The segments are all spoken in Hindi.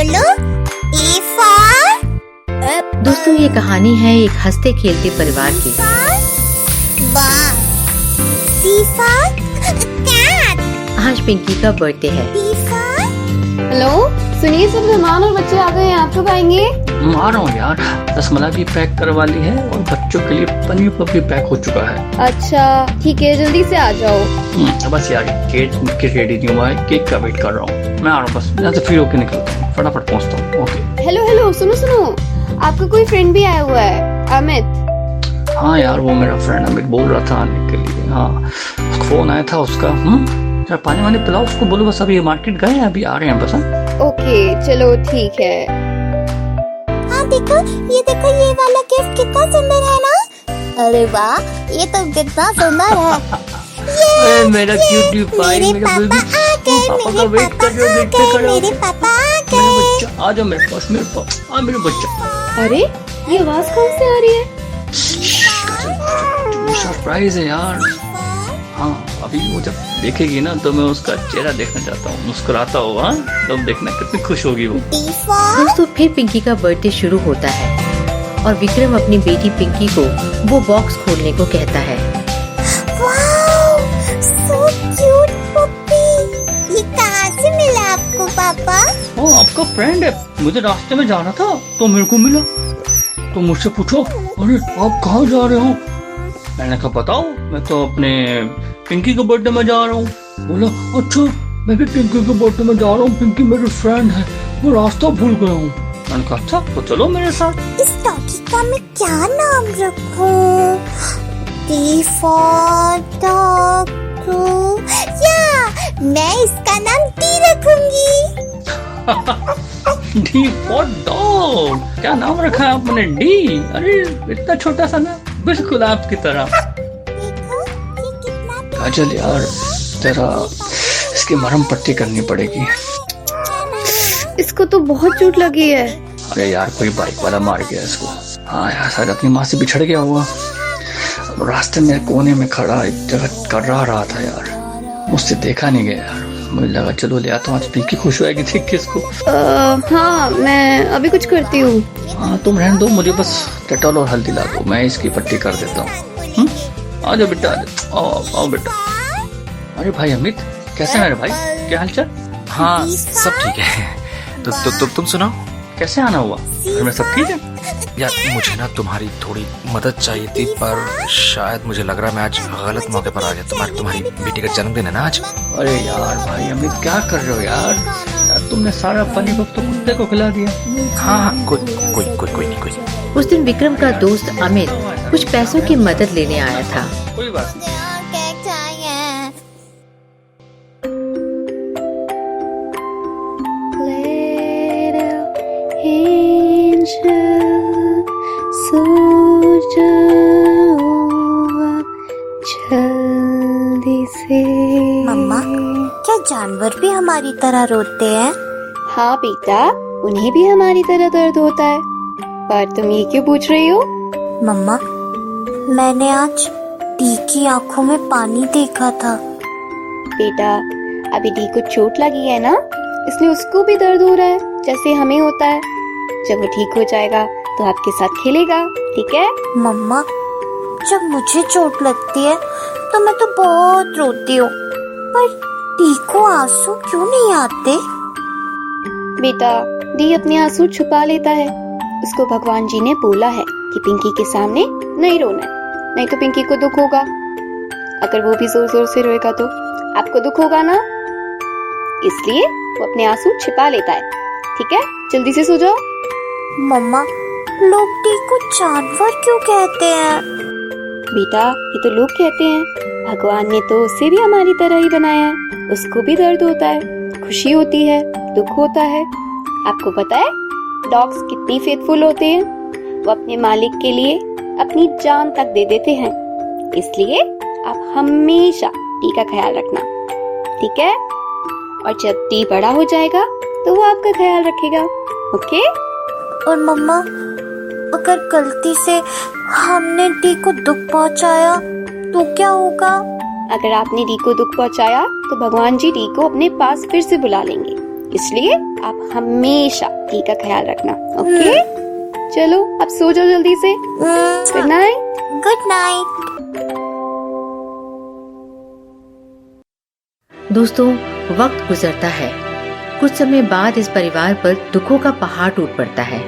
बोलो E for दोस्तों, ये कहानी है एक हंसते खेलते परिवार की। ball, C for cat, आज पिंकी का बर्थडे है। D for हेलो, सुनिए, सब मेहमान और बच्चे आ गए हैं, आप कब आएंगे? आ रहा हूँ यार, रसमलाई भी पैक करवा ली है और बच्चों के लिए पनीर पफ पैक हो चुका है। अच्छा ठीक है, जल्दी से आ जाओ। बस यार, केक रेडी नहीं हुआ है, केक का वेट कर रहा हूँ। मैं आ रहा हूँ, बस यहाँ से फ्री होकर निकलता हूँ, फटाफट पहुँचता हूँ। ओके। हेलो, सुनो, आपका कोई फ्रेंड भी आया हुआ है, अमित। हाँ यार, वो मेरा फ्रेंड अमित बोल रहा था आने के लिए। हाँ, फोन आया था उसका। पानी वानी पिलाओ उसको, बोलो बस अभी मार्केट गए हैं, अभी आ रहे हैं बस। ओके चलो ठीक है। हाँ देखो ये वाला गिफ्ट कितना सुंदर है ना। अरे वाह, ये तो कितना सुंदर है। ये मेरा क्यूटी पाई, मेरे मेरा पापा बेबी। आ गए, पापा का मेरे वेट पापा कर रहे हो, आ देखते गए, खड़े हो। मेरे पापा आ मेरा गए। बच्चा आ जाओ मेरे पास, मेरे पास आ, मेरे बच्चा। अरे ये आवाज कहाँ से आ रही है? सरप्राइज है यार। हाँ, अभी वो जब देखेगी ना तो मैं उसका चेहरा देखना चाहता हूँ, मुस्कुराता हुआ। तब देखना कितनी खुश होगी वो। D for दोस्तों, फिर पिंकी का बर्थडे शुरू होता है और विक्रम अपनी बेटी पिंकी को वो बॉक्स खोलने को कहता है। Wow, so cute puppy। ये कहाँ से मिला आपको पापा? ओ, आपका फ्रेंड है, मुझे रास्ते में जाना था तो मेरे को मिला, तो मुझसे पूछो, अरे आप कहाँ जा रहे हो? मैंने कहा बताओ, मैं तो अपने पिंकी के बर्थडे में जा रहा हूँ। बोला अच्छा, मैं भी पिंकी के बर्थडे में जा रहा हूँ, पिंकी मेरी फ्रेंड है, मैं रास्ता भूल गया हूँ। मैंने कहा अच्छा, तो चलो मेरे साथ। इस डॉगी का मैं क्या नाम रखूं? D for doggo, या मैं इसका नाम D रखूंगी। D for dog. क्या नाम रखा है आपने? डी? अरे इतना छोटा सा ना, बिल्कुल आपकी तरह। देखो ये कितना काजल यार, तेरा इसकी मरहम पट्टी करनी पड़ेगी। इसको तो बहुत चोट लगी है। अरे यार, कोई बाइक वाला मार गया इसको। हाँ यार, शायद अपनी माँ से बिछड़ गया हुआ। रास्ते में कोने में खड़ा एक जगह कर रहा था यार, मुझसे देखा नहीं गया यार। मुझे लगा चलो ले आता हूँ, आज पिंकी खुश होएगी देख के इसको। हाँ मैं अभी कुछ करती हूँ। हाँ तुम रहने दो, मुझे बस डेटॉल और हल्दी ला दो, मैं इसकी पट्टी कर देता हूँ। आ जाओ बेटा, आओ बेटा। अरे भाई अमित, कैसे है भाई, क्या हालचाल? हाँ सब ठीक है। तो तुम सुनाओ, कैसे आना हुआ? घर में सब ठीक है? यार मुझे ना तुम्हारी थोड़ी मदद चाहिए थी, पर शायद मुझे लग रहा है मैं आज गलत मौके पर आ गया। तुम्हारी बेटी का जन्मदिन है ना आज। अरे यार भाई अमित, क्या कर रहे हो यार? तुमने सारा पनीर पफ तो कुत्ते को खिला दिया। हाँ कोई नहीं। उस दिन विक्रम का दोस्त अमित कुछ पैसों की मदद लेने आया था। कोई बात नहीं। केक चाहिए। मम्मा, क्या जानवर भी हमारी तरह रोते हैं? हाँ बेटा, उन्हें भी हमारी तरह दर्द होता है, पर तुम ये क्यों पूछ रही हो? मम्मा, मैंने आज डी की आंखों में पानी देखा था। बेटा, अभी डी को चोट लगी है ना, इसलिए उसको भी दर्द हो रहा है जैसे हमें होता है। जब वो ठीक हो जाएगा तो आपके साथ खेलेगा, ठीक है? मम्मा, जब मुझे चोट लगती है तो मैं तो बहुत रोती हूँ, पर डी को आंसू क्यों नहीं आते? बेटा, डी अपने आंसू छुपा लेता है। उसको भगवान जी ने बोला है कि पिंकी के सामने नहीं रोना है, नहीं तो पिंकी को दुख होगा। अगर वो भी जोर जोर से रोएगा तो आपको दुख होगा ना, इसलिए वो अपने आंसू छिपा लेता है। ठीक है, जल्दी से सो जाओ। मम्मा, लोग डी को जानवर क्यों कहते हैं? बेटा, ये तो लोग कहते हैं, भगवान ने तो उसे भी हमारी तरह ही बनाया है। उसको भी दर्द होता है, खुशी होती है, दुख होता है। आपको पता है डॉग्स कितनी फेथफुल होते हैं? वो अपने मालिक के लिए अपनी जान तक दे देते हैं। इसलिए आप हमेशा डी का ख्याल रखना, ठीक है? और जब डी बड़ा हो जाएगा तो वो आपका ख्याल रखेगा, ओके? और मम्मा, अगर गलती से हमने डी को दुख पहुंचाया तो क्या होगा? अगर आपने डी को दुख पहुंचाया तो भगवान जी डी को अपने पास फिर से बुला लेंगे, इसलिए आप हमेशा डी का ख्याल रखना, ओके? चलो अब सो जाओ जल्दी से। Good night. Good night. दोस्तों, वक्त गुजरता है। कुछ समय बाद इस परिवार पर दुखों का पहाड़ टूट पड़ता है।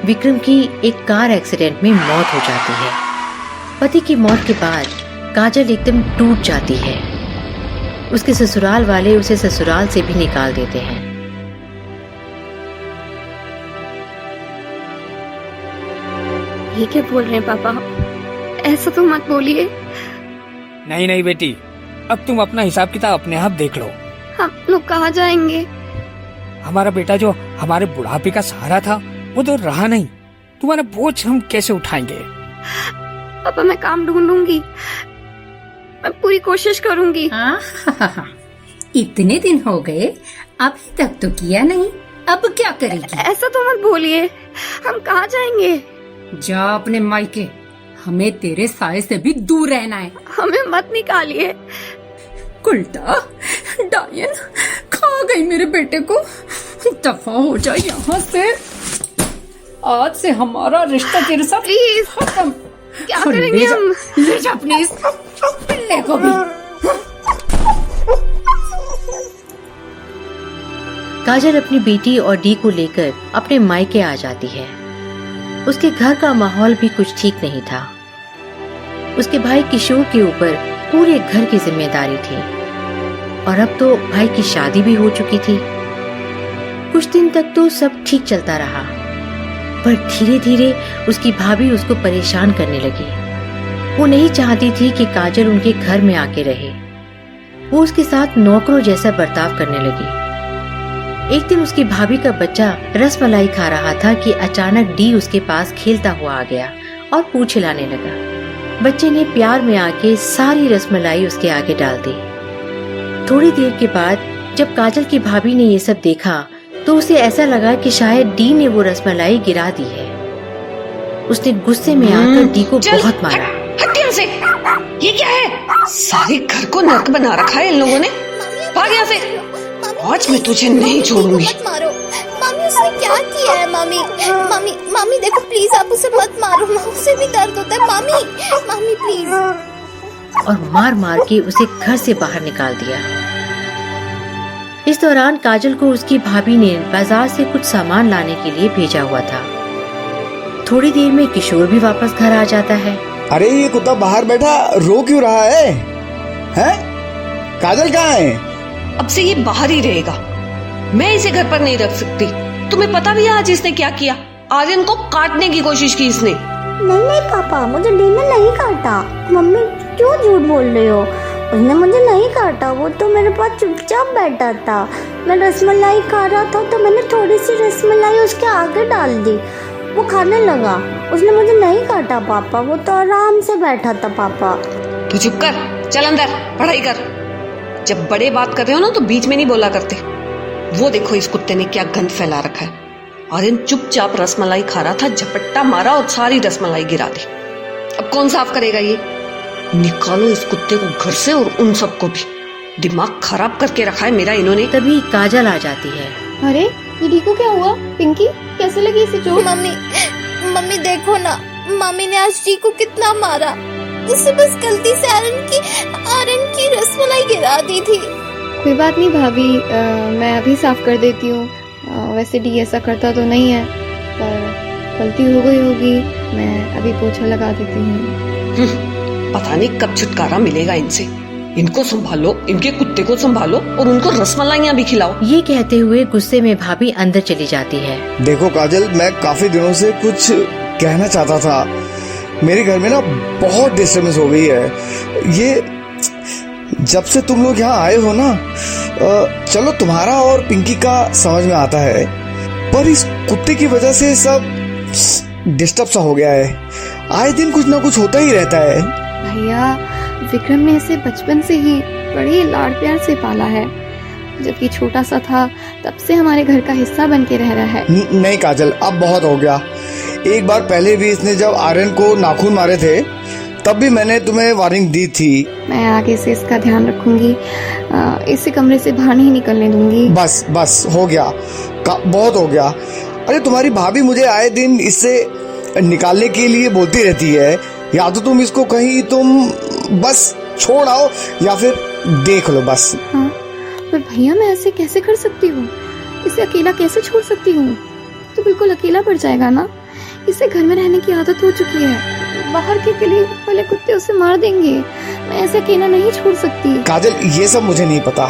विक्रम की एक कार एक्सीडेंट में मौत हो जाती है। पति की मौत के बाद काजल एकदम टूट जाती है। उसके ससुराल वाले उसे ससुराल से भी निकाल देते हैं। ये क्या बोल रहे हैं पापा? ऐसा तो मत बोलिए। नहीं नहीं बेटी, अब तुम अपना हिसाब किताब अपने आप देख लो। हम लोग कहाँ जाएंगे? हमारा बेटा जो हमारे बुढ़ापे का सहारा था वो तो रहा नहीं। तुम्हारा बोझ हम कैसे उठाएंगे? पापा मैं काम ढूंढूंगी, मैं पूरी कोशिश करूंगी। इतने दिन हो गए, अभी तक तो किया नहीं, अब क्या करेगी? ऐसा तो मत बोलिए। हम कहाँ जाएंगे? जा अपने मायके, हमें तेरे साए से भी दूर रहना है। हमें मत निकालिए। उल्टा डायन खा गई मेरे बेटे को। दफा हो जाए यहाँ से। आज से हमारा रिश्ता तेरे साथ प्लीज खत्म। क्या करेंगे हम? ले जा अपने इस पिल्ले को भी। काजल अपनी बेटी और डी को लेकर अपने मायके आ जाती है। उसके घर का माहौल भी कुछ ठीक नहीं था। उसके भाई किशोर के ऊपर पूरे घर की जिम्मेदारी थी और अब तो भाई की शादी भी हो चुकी थी। कुछ दिन तक तो सब ठीक चलता रहा, पर धीरे धीरे उसकी भाभी उसको परेशान करने लगी। वो नहीं चाहती थी कि काजल उनके घर में आके रहे। वो उसके साथ नौकरों जैसा बर्ताव करने लगी। एक दिन उसकी भाभी का बच्चा रसमलाई खा रहा था कि अचानक डी उसके पास खेलता हुआ आ गया और पूंछ हिलाने लगा। बच्चे ने प्यार में आके सारी रसमलाई उसके आगे डाल दी। थोड़ी देर के बाद जब काजल की भाभी ने ये सब देखा तो उसे ऐसा लगा कि शायद डी ने वो रसमलाई गिरा दी है। उसने गुस्से में आकर डी को बहुत मारा। हट यहाँ से। ये क्या है? सारे घर को नर्क बना रखा है इन लोगों ने। भाग यहाँ से। आज मैं तुझे नहीं छोड़ूंगी। मत मारो मम्मी, उसने क्या किया है? मम्मी मम्मी मम्मी देखो प्लीज, आप उसे मत मारो। उसे भी दर्द होता है। Mummy mummy please. और मार मार के उसे घर से बाहर निकाल दिया। इस दौरान काजल को उसकी भाभी ने बाजार से कुछ सामान लाने के लिए भेजा हुआ था। थोड़ी देर में किशोर भी वापस घर आ जाता है। अरे ये कुत्ता बाहर बैठा रो क्यों रहा है? हैं? काजल कहाँ है? अब से ये बाहर ही रहेगा। मैं इसे घर पर नहीं रख सकती। तुम्हें पता भी है आज इसने क्या किया? आर्यन को काटने की कोशिश की इसने। नहीं नहीं पापा, मुझे डी ने नहीं काटा। मम्मी क्यों झूठ बोल रही हो? उसने मुझे नहीं काटा। वो तो मेरे पास चुपचाप बैठा था। मैं रसमलाई खा रहा था तो मैंने थोड़ी सी रसमलाई उसके आगे डाल दी। वो खाने लगा। उसने मुझे नहीं काटा पापा। वो तो आराम से बैठा था पापा। तू चुप कर, चल अंदर पढ़ाई कर। जब बड़े बात कर रहे हो ना तो बीच में नहीं बोला करते। वो देखो इस कुत्ते ने क्या गंद फैला रखा है। आर्यन चुपचाप रसमलाई खा रहा था, झपट्टा मारा और सारी रसमलाई गिरा दी। अब कौन साफ करेगा ये? निकालो इस कुत्ते को घर से और उन सबको भी। दिमाग खराब करके रखा है मेरा इन्होंने। तभी काजल आ जाती है। अरे ये डी को क्या हुआ? पिंकी कैसे लगी इसे चोट? मम्मी मम्मी देखो ना, मम्मी ने आज डी को कितना मारा। उसे बस गलती से आर्यन की रसमलाई गिरा दी थी। कोई बात नहीं भाभी, मैं अभी साफ कर देती हूँ। वैसे डी ऐसा करता तो नहीं है, पर गलती हो गई होगी। मैं अभी पोछा लगा देती हूँ। पता नहीं कब छुटकारा मिलेगा इनसे। इनको संभालो, इनके कुत्ते को संभालो और उनको रसमलाइयाँ भी खिलाओ। ये कहते हुए गुस्से में भाभी अंदर चली जाती है। देखो काजल, मैं काफी दिनों से कुछ कहना चाहता था। मेरे घर में ना बहुत डिस्टर्बेंस हो गई है। ये जब से तुम लोग यहाँ आए हो ना, चलो तुम्हारा और पिंकी का समझ में आता है, पर इस कुत्ते की वजह से सब डिस्टर्ब सा हो गया है। आए दिन कुछ ना कुछ होता ही रहता है। भैया विक्रम ने इसे बचपन से ही बड़े लाड़ प्यार से पाला है। जबकि छोटा सा था तब से हमारे घर का हिस्सा बन के रह रहा है। नहीं काजल, अब बहुत हो गया। एक बार पहले भी इसने जब आर्यन को नाखून मारे थे तब भी मैंने तुम्हें वार्निंग दी थी। मैं आगे से इसका ध्यान रखूंगी, इसे कमरे से बाहर नहीं निकलने दूंगी। बस बस हो गया, बहुत हो गया। अरे तुम्हारी भाभी मुझे आए दिन इससे निकालने के लिए बोलती रहती है, या तो तुम इसको कहीं तुम बस छोड़ आओ या फिर देख लो बस। हाँ, पर भैया मैं ऐसे कैसे कर सकती हूँ? इसे अकेला कैसे छोड़ सकती हूँ? तो बिल्कुल अकेला पड़ जाएगा ना। इसे घर में रहने की आदत हो चुकी है, बाहर के गली वाले कुत्ते उसे मार देंगे। मैं ऐसे अकेला नहीं छोड़ सकती। काजल ये सब मुझे नहीं पता।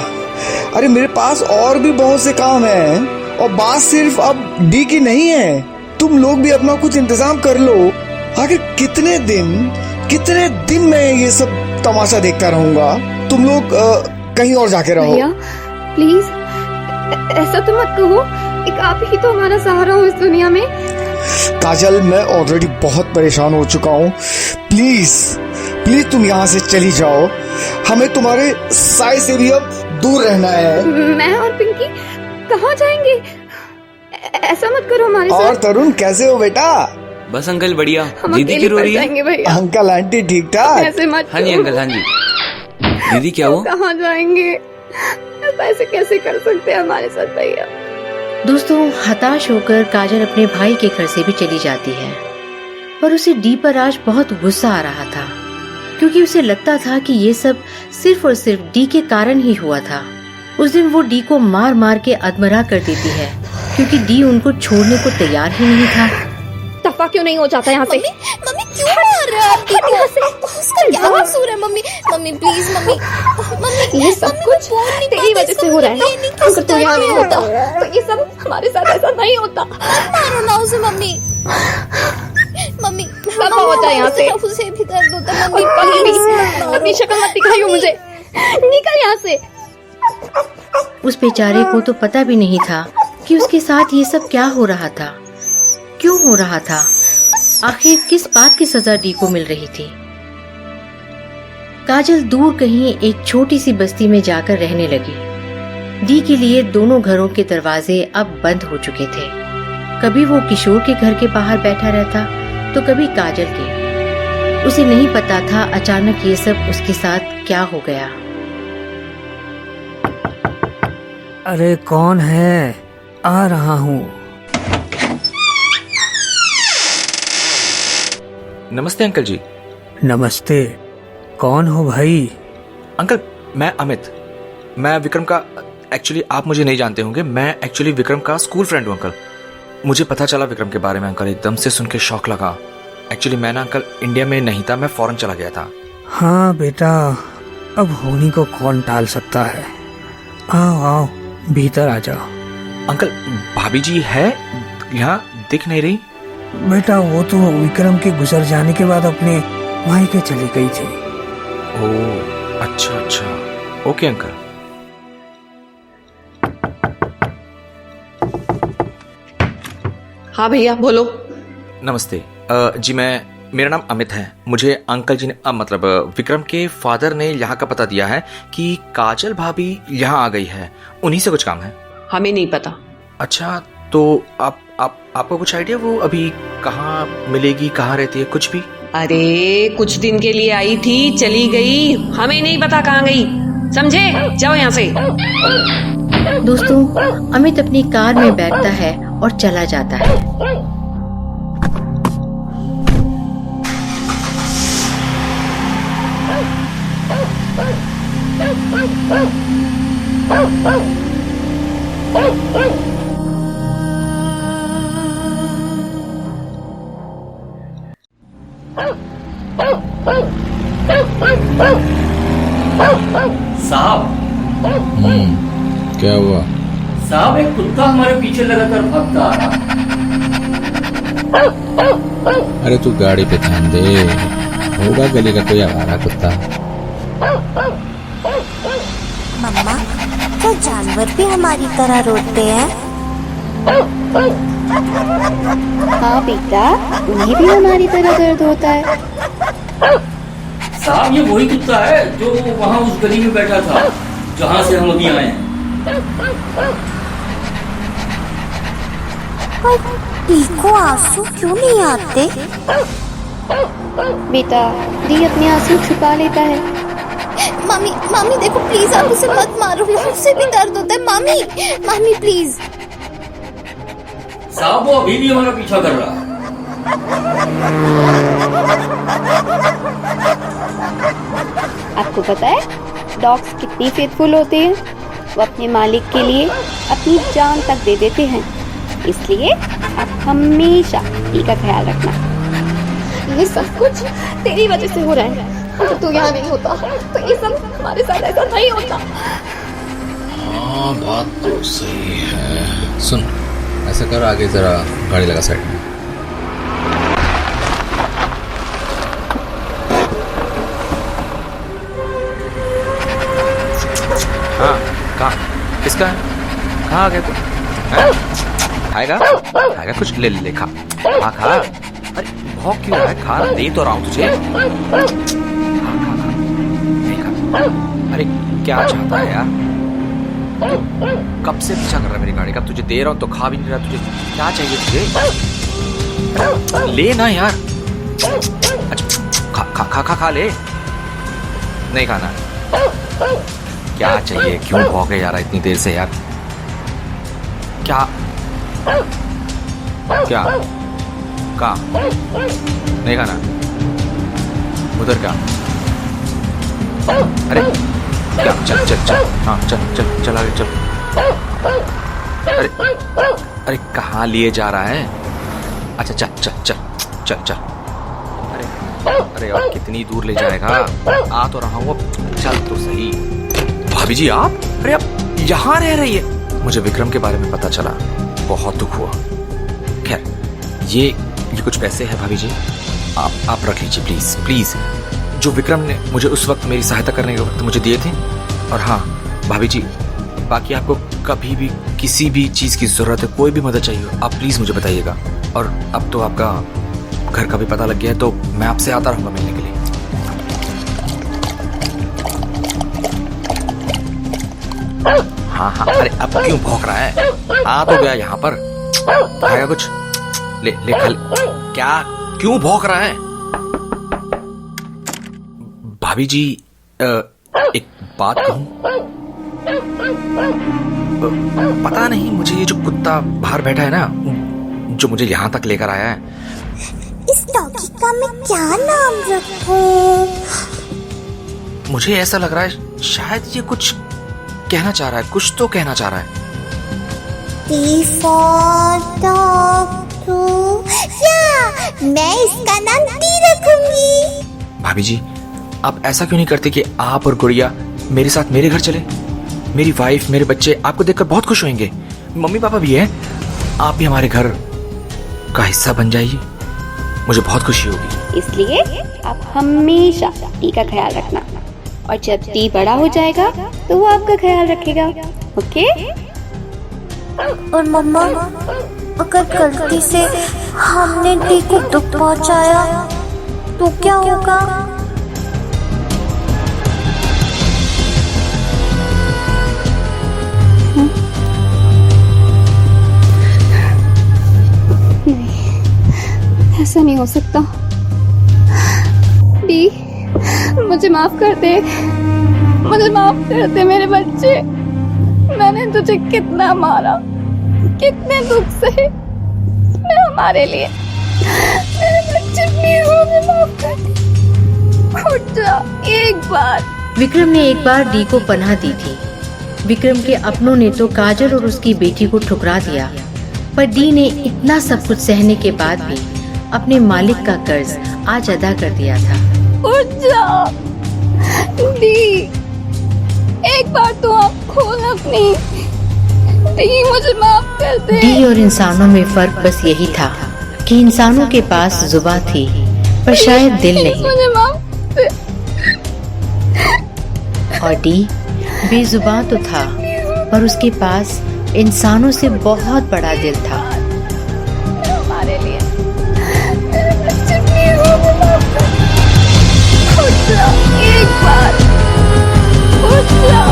अरे मेरे पास और भी बहुत से काम हैं, और बात सिर्फ अब डी की नहीं है। तुम लोग भी अपना कुछ इंतजाम कर लो। आखिर कितने दिन मैं ये सब तमाशा देखता रहूंगा। तुम लोग कहीं और जाके रहो। भैया प्लीज ऐसा तो मत कहो, एक आप ही तो हमारा सहारा हो इस दुनिया में। काजल मैं ऑलरेडी बहुत परेशान हो चुका हूँ। प्लीज तुम यहाँ से चली जाओ। हमें तुम्हारे साय से भी अब दूर रहना है। मैं और पिंकी कहाँ जाएंगे? ऐसा मत करो हमारे साथ। और तरुण कैसे हो बेटा? बस अंकल बढ़िया। हम दीदी अकेले क्यों रो पड़ रही है? जाएंगे भैया। अंकल आंटी ठीक ठाक? ऐसे मत हाँ जी करो। अंकल, हाँ जी। दीदी क्या हुआ? कहाँ जाएंगे? ऐसे कैसे कर सकते हैं हमारे साथ भैया? दोस्तों, हताश होकर काजल अपने भाई के घर से भी चली जाती है, पर उसे डी पर आज बहुत गुस्सा आ रहा था, क्योंकि उसे लगता था कि ये सब सिर्फ और सिर्फ डी के कारण ही हुआ था। उस दिन वो डी को मार मार के अधमरा कर देती है, क्योंकि डी उनको छोड़ने को तैयार ही नहीं था। दफा क्यों नहीं हो जाता यहाँ से? मम्मी क्यों मार रहे हो आप डी को? उसका क्या कसूर है? मम्मी प्लीज मम्मी ये सब कुछ तेरी वजह से हो रहा है। अगर तू यहाँ नहीं होता तो ये सब हमारे साथ ऐसा नहीं होता। मारो ना उसे मम्मी दफा हो जाए यहाँ से। उसे भी दर्द होता है मम्मी प्लीज अपनी शक्ल मत दिखाइयो मुझे। निकल यहाँ से। उस बेचारे को तो पता भी नहीं था कि उसके साथ ये सब क्या हो रहा था, क्यों हो रहा था, आखिर किस बात की सजा डी को मिल रही थी। काजल दूर कहीं एक छोटी सी बस्ती में जाकर रहने लगी। डी के लिए दोनों घरों के दरवाजे अब बंद हो चुके थे। कभी वो किशोर के घर के बाहर बैठा रहता तो कभी काजल के। उसे नहीं पता था अचानक ये सब उसके साथ क्या हो गया। अरे कौन है? आ रहा हूँ। नमस्ते अंकल जी। नमस्ते। कौन हो भाई? अंकल मैं अमित, मैं विक्रम का, एक्चुअली आप मुझे नहीं जानते होंगे, मैं एक्चुअली विक्रम का स्कूल फ्रेंड हूँ अंकल। मुझे पता चला विक्रम के बारे में अंकल, एकदम से सुन के शौक लगा। एक्चुअली मैं ना अंकल इंडिया में नहीं था, मैं फॉरेन चला गया था। हाँ बेटा, अब होनी को कौन टाल सकता है। आओ आओ भीतर आ जाओ। अंकल भाभी जी है यहाँ, दिख नहीं रही? बेटा वो तो विक्रम के गुजर जाने के बाद अपने मायके चली गई थी। ओह अच्छा, ओके अंकल। हाँ भैया बोलो। नमस्ते जी, मेरा नाम अमित है। मुझे अंकल जी ने मतलब विक्रम के फादर ने यहाँ का पता दिया है कि काजल भाभी यहाँ आ गई है, उन्हीं से कुछ काम है। हमें नहीं पता। अच्छा, तो आपको कुछ आइडिया वो अभी कहाँ मिलेगी, कहाँ रहती है, कुछ भी? अरे कुछ दिन के लिए आई थी, चली गई, हमें नहीं पता कहाँ गई, समझे? जाओ यहाँ से। दोस्तों, अमित अपनी कार में बैठता है और चला जाता है। साहब क्या हुआ? साहब एक कुत्ता हमारे पीछे लगातार भागता आ रहा। अरे तू गाड़ी पे ध्यान दे, होगा गली का कोई आवारा कुत्ता। मम्मा, क्या जानवर भी हमारी तरह रोते हैं? हाँ बेटा, उन्हें भी हमारी तरह दर्द होता है। साहब ये वही कुत्ता है जो वहाँ उस गली में बैठा था जहाँ से हम अभी आए हैं। पर डी को आंसू क्यों नहीं आते? बेटा डी अपने आंसू छुपा लेता है। मम्मी मम्मी देखो प्लीज, आप उसे मत मारो ना, उससे भी दर्द होता है। Mummy mummy please. साहब वो अभी भी हमारा पीछा कर रहा है। आपको पता है डॉग्स कितनी फेथफुल होते हैं? वो अपने मालिक के लिए अपनी जान तक दे देते हैं। इसलिए आप हमेशा डी का ख्याल रखना। ये सब कुछ तेरी वजह से हो रहा है। अगर तू यहाँ नहीं होता तो ये सब हमारे साथ ऐसा नहीं होता। हाँ बात तो सही है। सुन ऐसा कर, आगे जरा गाड़ी लगा साइड में। हाँ कहाँ, किसका है? कहाँ आ गया तू? खाएगा खाएगा कुछ? ले ले खा खा खा। अरे भौंक क्यों रहा है? खा, दे तो रहा हूँ तुझे। खा खा खा, नहीं खा। अरे क्या चाहता है यार? कब से पीछा कर रहा है मेरी गाड़ी का? तुझे दे रहा हूँ तो खा भी नहीं रहा। तुझे क्या चाहिए तुझे? ले ना यार। अच्छा खा खा खा खा खा ले। नहीं खाना? क्या चाहिए? क्यों भौंके जा रहा है इतनी देर से यार? क्या क्या कहाँ? नहीं खाना? उधर क्या? अरे क्या? चल चल चल, हाँ चल चल चल आगे चल। अरे अरे कहाँ लिए जा रहा है? अच्छा चल चल चल चल चल। अरे अरे और कितनी दूर ले जाएगा? आ तो रहा हूँ, चल तो सही। भाभी जी आप? अरे आप यहाँ रह रही है? मुझे विक्रम के बारे में पता चला, बहुत दुख हुआ। खैर ये कुछ पैसे हैं भाभी जी, आप रख लीजिए प्लीज प्लीज। जो विक्रम ने मुझे उस वक्त मेरी सहायता करने के वक्त मुझे दिए थे। और हाँ भाभी जी, बाकी आपको कभी भी किसी भी चीज की जरूरत है, कोई भी मदद चाहिए हो, आप प्लीज मुझे बताइएगा। और अब तो आपका घर का भी पता लग गया है, तो मैं आपसे आता रहूंगा मिलने के लिए। हाँ हाँ, अरे अब क्यों भौंक रहा है? आ तो गया यहाँ पर, खाएगा कुछ? ले ले खा ले। क्या क्यों भौंक रहा है? भाभी जी एक बात कहूं? पता नहीं मुझे ये जो कुत्ता बाहर बैठा है ना, जो मुझे यहाँ तक लेकर आया है, इस डॉगी का मैं क्या नाम रखूं? मुझे ऐसा लग रहा है शायद ये कुछ कहना चाह रहा है, कुछ तो कहना चाह रहा है। मैं इसका नाम टी रखूंगी। भाभी जी आप ऐसा क्यों नहीं करते कि आप और गुड़िया मेरे साथ मेरे घर चले? मेरी वाइफ, मेरे बच्चे आपको देखकर बहुत खुश होंगे। मम्मी पापा भी हैं, आप भी हमारे घर का हिस्सा बन जाइए, मुझे बहुत खुशी होगी। इसलिए आप हमेशा टी का ख्याल रखना, और जब टी बड़ा हो जाएगा तो वो आपका ख्याल रखेगा। ओके? और मम्मा, अगर गलती से हमने टी को दुख पहुंचाया तो क्या होगा? ऐसा नहीं हो सकता। डी मुझे माफ कर दे, मुझे माफ कर दे मेरे बच्चे। मैंने तुझे कितना मारा, कितने दुख से। मैं हमारे लिए, मेरे बच्चे प्लीज मुझे माफ कर दे। उठ जा एक बार। विक्रम ने एक बार डी को पनाह दी थी। विक्रम के अपनों ने तो काजल और उसकी बेटी को ठुकरा दिया, पर डी ने इतना सब कुछ सहने के बाद भी अपने मालिक का कर्ज आज अदा कर दिया था। उठ जा डी, एक बार तो आप खोल अपनी। डी मुझे माफ कर दे। डी और इंसानों में फर्क बस यही था कि इंसानों के पास जुबान थी पर शायद दिल नहीं। मुझे माफ कर। और डी बेजुबान तो था पर उसके पास इंसानों से बहुत बड़ा दिल था। हमारे लिए, मेरे बच्चे प्लीज मुझे माफ कर। उठ जा एक बार, उठ जा।